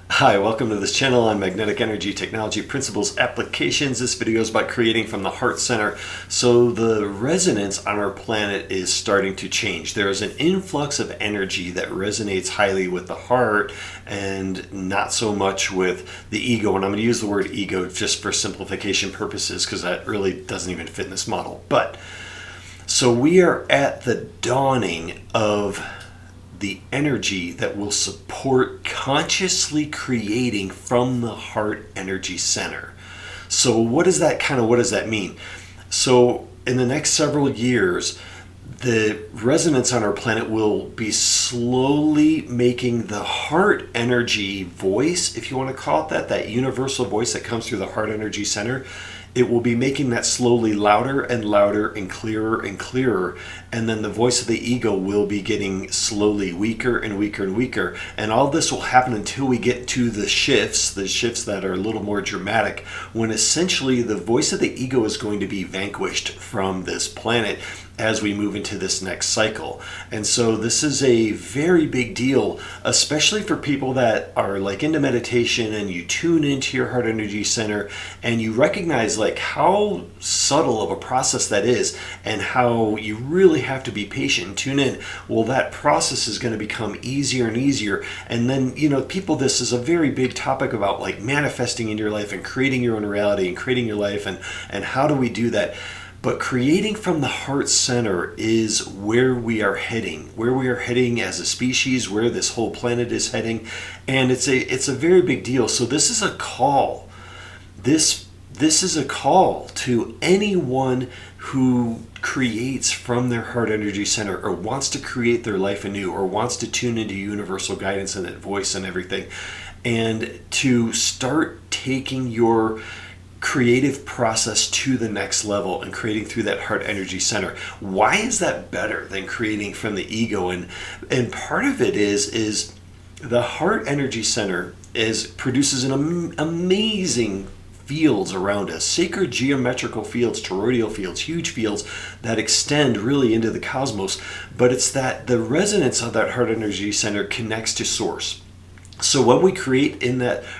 Hi, welcome to this channel on magnetic energy technology principles applications. This video is about creating from the heart center. So the resonance on our planet is starting to change. There is an influx of energy that resonates highly with the heart and not so much with the ego. And I'm going to use the word ego just for simplification purposes because that really doesn't even fit in this model. So we are at the dawning of the energy that will support consciously creating from the heart energy center. So what does that mean? So in the next several years, the resonance on our planet will be slowly making the heart energy voice, if you want to call it that universal voice that comes through the heart energy center. It will be making that slowly louder and louder and clearer, and then the voice of the ego will be getting slowly weaker and weaker and weaker. And all this will happen until we get to the shifts that are a little more dramatic, when essentially the voice of the ego is going to be vanquished from this planet as we move into this next cycle. And so this is a very big deal, especially for people that are like into meditation and you tune into your heart energy center and you recognize like how subtle of a process that is and how you really have to be patient and tune in. Well, that process is going to become easier and easier. And then, this is a very big topic about like manifesting in your life and creating your own reality and creating your life and how do we do that? But creating from the heart center is where we are heading as a species, where this whole planet is heading. And it's a very big deal. So this is a call. This is a call to anyone who creates from their heart energy center or wants to create their life anew or wants to tune into universal guidance and that voice and everything, and to start taking your creative process to the next level and creating through that heart energy center. Why is that better than creating from the ego? And part of it is the heart energy center produces an amazing fields around us, sacred geometrical fields, toroidal fields, huge fields that extend really into the cosmos. But it's that the resonance of that heart energy center connects to source. So when we create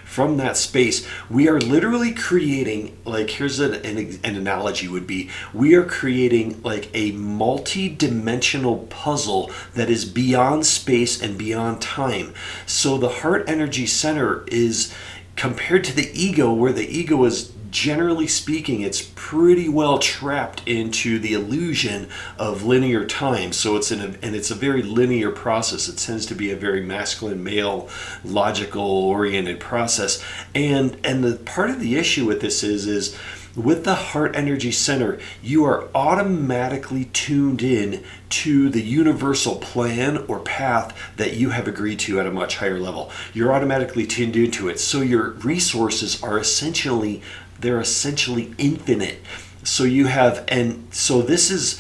from that space, we are literally creating, like, here's an analogy would be, we are creating like a multi-dimensional puzzle that is beyond space and beyond time. So the heart energy center is compared to the ego, where the ego is, generally speaking, it's pretty well trapped into the illusion of linear time. So it's a very linear process. It tends to be a very masculine, male, logical oriented process. And the part of the issue with this is with the heart energy center, you are automatically tuned in to the universal plan or path that you have agreed to at a much higher level. You're automatically tuned into it. So your resources are essentially infinite. So this is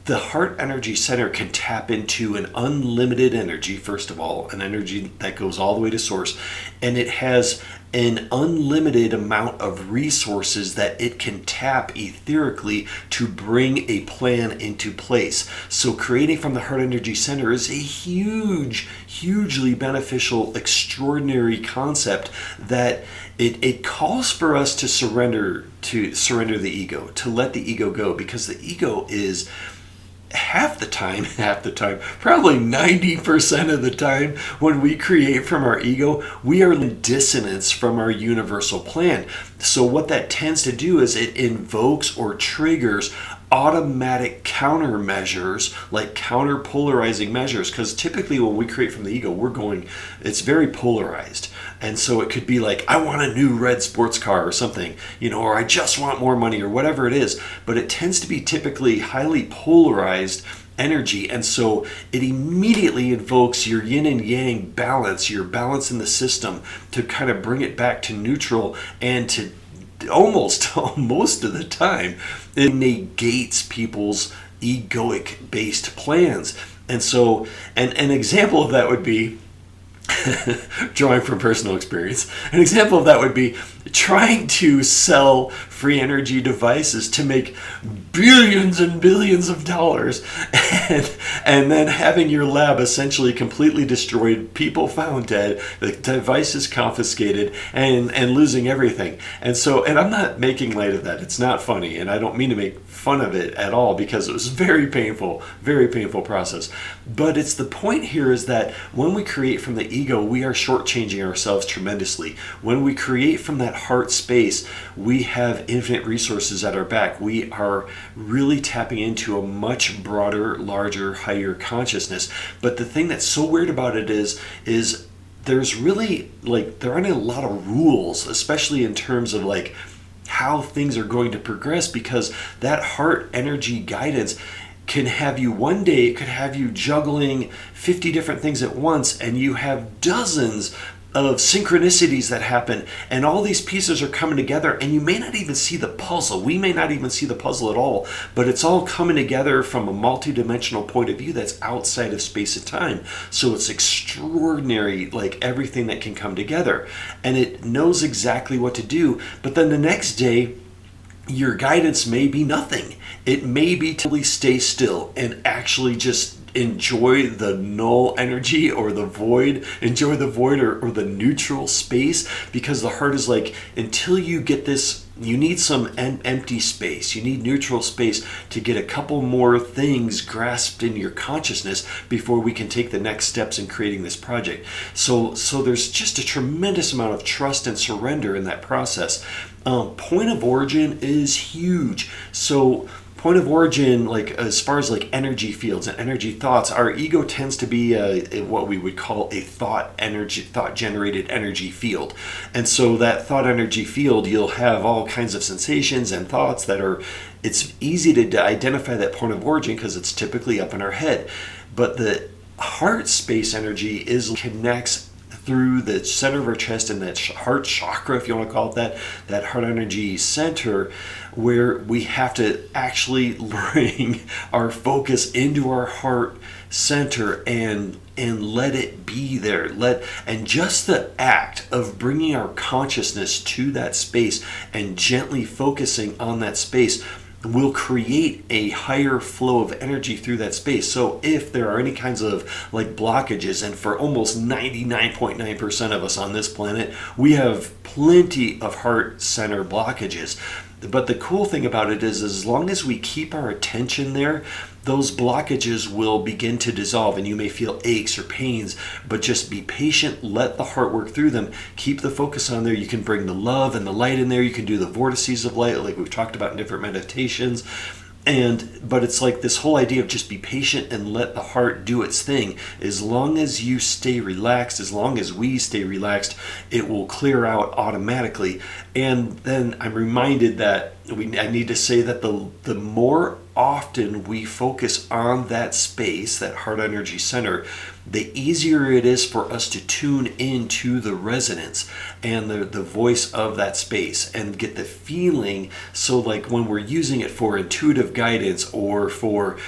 the heart energy center can tap into an unlimited energy, first of all, an energy that goes all the way to source, and it has an unlimited amount of resources that it can tap etherically to bring a plan into place. So creating from the heart energy center is a hugely beneficial, extraordinary concept that it calls for us to surrender the ego, to let the ego go, because the ego is half the time, probably 90% of the time, when we create from our ego, we are in dissonance from our universal plan. So what that tends to do is it invokes or triggers automatic countermeasures, like counter polarizing measures, because typically when we create from the ego, it's very polarized. And so it could be like, I want a new red sports car or something, or I just want more money or whatever it is. But it tends to be typically highly polarized energy. And so it immediately invokes your yin and yang balance, your balance in the system, to kind of bring it back to neutral, and to almost most of the time, it negates people's egoic based plans. And so an example of that would be, drawing from personal experience. An example of that would be trying to sell free energy devices to make billions and billions of dollars, and then having your lab essentially completely destroyed, people found dead, the devices confiscated, and losing everything. And I'm not making light of that. It's not funny, and I don't mean to make fun of it at all, because it was very painful process. But it's the point here is that when we create from the ego, we are shortchanging ourselves tremendously. When we create from that heart space, we have infinite resources at our back. We are really tapping into a much broader, larger, higher consciousness. But the thing that's so weird about it is there's really, like, there aren't a lot of rules, especially in terms of like how things are going to progress, because that heart energy guidance can have you one day, it could have you juggling 50 different things at once, and you have dozens of synchronicities that happen, and all these pieces are coming together, and you may not even see the puzzle. We may not even see the puzzle at all, but it's all coming together from a multidimensional point of view that's outside of space and time. So it's extraordinary, like everything that can come together, and it knows exactly what to do. But then the next day, your guidance may be nothing. It may be to stay still and actually just enjoy the null energy or the void, enjoy the void or the neutral space, because the heart is like, until you get this, you need some empty space. You need neutral space to get a couple more things grasped in your consciousness before we can take the next steps in creating this project. So there's just a tremendous amount of trust and surrender in that process. Point of origin is huge. So point of origin, like as far as like energy fields and energy thoughts, our ego tends to be what we would call a thought generated energy field. And so that thought energy field, you'll have all kinds of sensations and thoughts that are, it's easy to identify that point of origin because it's typically up in our head. But the heart space energy connects through the center of our chest and that heart chakra, if you want to call it that heart energy center, where we have to actually bring our focus into our heart center and let it be there. And just the act of bringing our consciousness to that space and gently focusing on that space will create a higher flow of energy through that space. So if there are any kinds of like blockages, and for almost 99.9% of us on this planet, we have plenty of heart center blockages. But the cool thing about it is, as long as we keep our attention there, those blockages will begin to dissolve, and you may feel aches or pains, but just be patient, let the heart work through them, keep the focus on there. You can bring the love and the light in there, you can do the vortices of light like we've talked about in different meditations. But it's like this whole idea of just be patient and let the heart do its thing. As long as you stay relaxed, as long as we stay relaxed, it will clear out automatically. And then I'm reminded that I need to say that the more often we focus on that space, that heart energy center, the easier it is for us to tune into the resonance and the voice of that space and get the feeling. So like when we're using it for intuitive guidance or for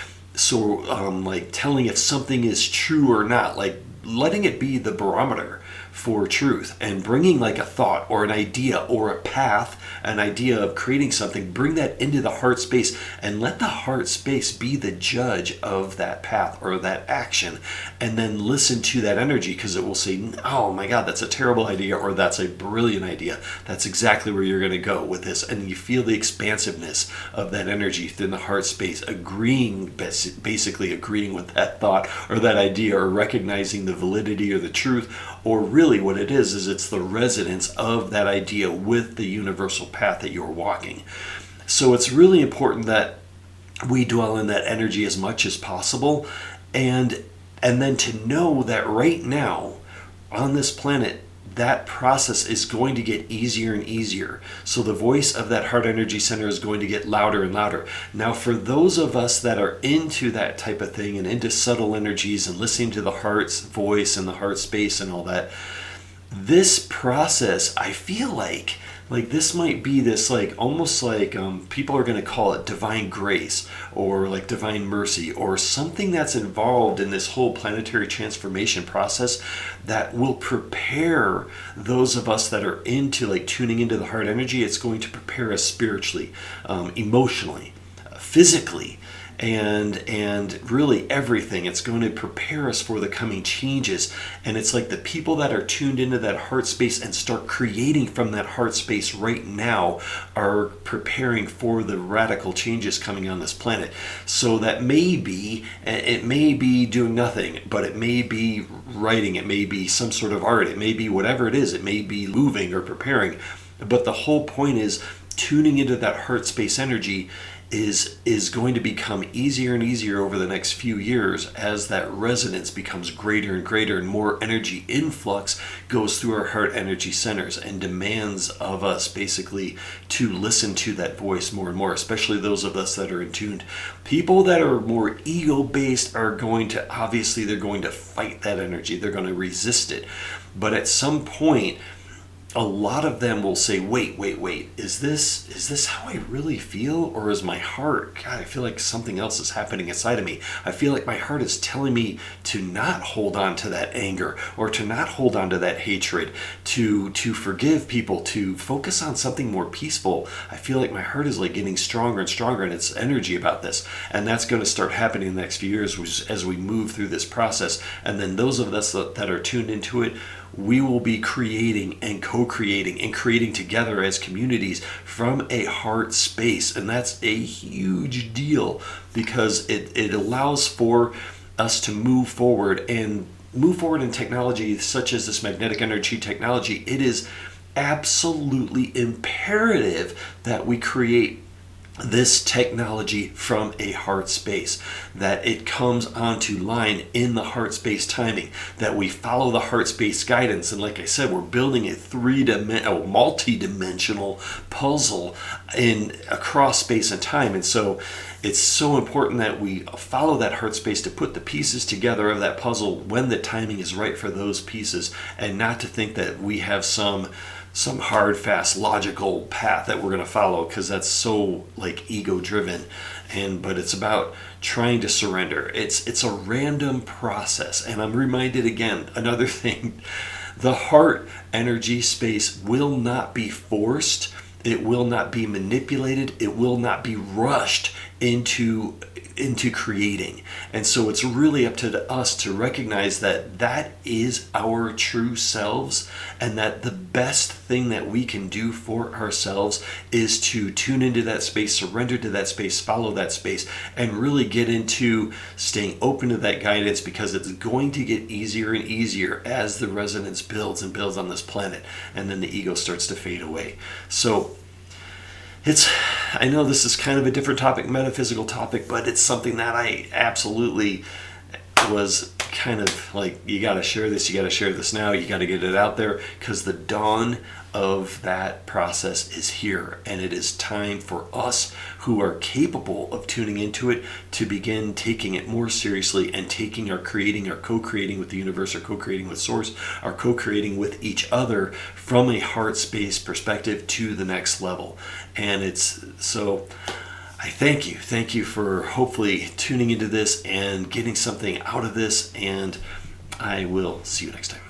like telling if something is true or not, like letting it be the barometer for truth, and bringing like a thought or an idea or a path, an idea of creating something, bring that into the heart space and let the heart space be the judge of that path or that action, and then listen to that energy, because it will say, oh my God, that's a terrible idea, or that's a brilliant idea. That's exactly where you're going to go with this. And you feel the expansiveness of that energy within the heart space, basically agreeing with that thought or that idea, or recognizing the validity or the truth, or really what it is it's the resonance of that idea with the universal path that you're walking. So it's really important that we dwell in that energy as much as possible, and then to know that right now on this planet, that process is going to get easier and easier. So the voice of that heart energy center is going to get louder and louder. Now, for those of us that are into that type of thing and into subtle energies and listening to the heart's voice and the heart space and all that, this process, I feel like like this might be this like almost like people are going to call it divine grace or like divine mercy or something that's involved in this whole planetary transformation process that will prepare those of us that are into like tuning into the heart energy. It's going to prepare us spiritually, emotionally, physically, and really everything. It's going to prepare us for the coming changes. And it's like the people that are tuned into that heart space and start creating from that heart space right now are preparing for the radical changes coming on this planet. So that may be, it may be doing nothing, but it may be writing, it may be some sort of art, it may be whatever it is, it may be moving or preparing. But the whole point is tuning into that heart space energy is going to become easier and easier over the next few years as that resonance becomes greater and greater and more energy influx goes through our heart energy centers and demands of us basically to listen to that voice more and more, especially those of us that are in tuned. People that are more ego-based are going to, obviously they're going to fight that energy, they're going to resist it. But at some point, a lot of them will say, wait, is this how I really feel? Or is my heart, God, I feel like something else is happening inside of me. I feel like my heart is telling me to not hold on to that anger or to not hold on to that hatred, to forgive people, to focus on something more peaceful. I feel like my heart is like getting stronger and stronger and it's energy about this. And that's going to start happening in the next few years as we move through this process. And then those of us that are tuned into it, we will be creating and co-creating and creating together as communities from a heart space. And that's a huge deal because it allows for us to move forward and move forward in technology such as this magnetic energy technology. It is absolutely imperative that we create this technology from a heart space, that it comes onto line in the heart space timing, that we follow the heart space guidance. And like I said, we're building a multi-dimensional puzzle across space and time. And so it's so important that we follow that heart space to put the pieces together of that puzzle when the timing is right for those pieces, and not to think that we have some hard, fast, logical path that we're going to follow, because that's so like ego driven. But it's about trying to surrender. It's a random process. And I'm reminded again, another thing, the heart energy space will not be forced. It will not be manipulated. It will not be rushed into creating. And so it's really up to us to recognize that that is our true selves, and that the best thing that we can do for ourselves is to tune into that space, surrender to that space, follow that space, and really get into staying open to that guidance, because it's going to get easier and easier as the resonance builds and builds on this planet, and then the ego starts to fade away. So I know this is kind of a different topic, metaphysical topic, but it's something that I absolutely was kind of like, you got to share this now, you got to get it out there, because the dawn of that process is here, and it is time for us who are capable of tuning into it to begin taking it more seriously and taking our creating, our co-creating with the universe, our co-creating with source, our co-creating with each other from a heart space perspective to the next level. And it's so I thank you for hopefully tuning into this and getting something out of this, and I will see you next time.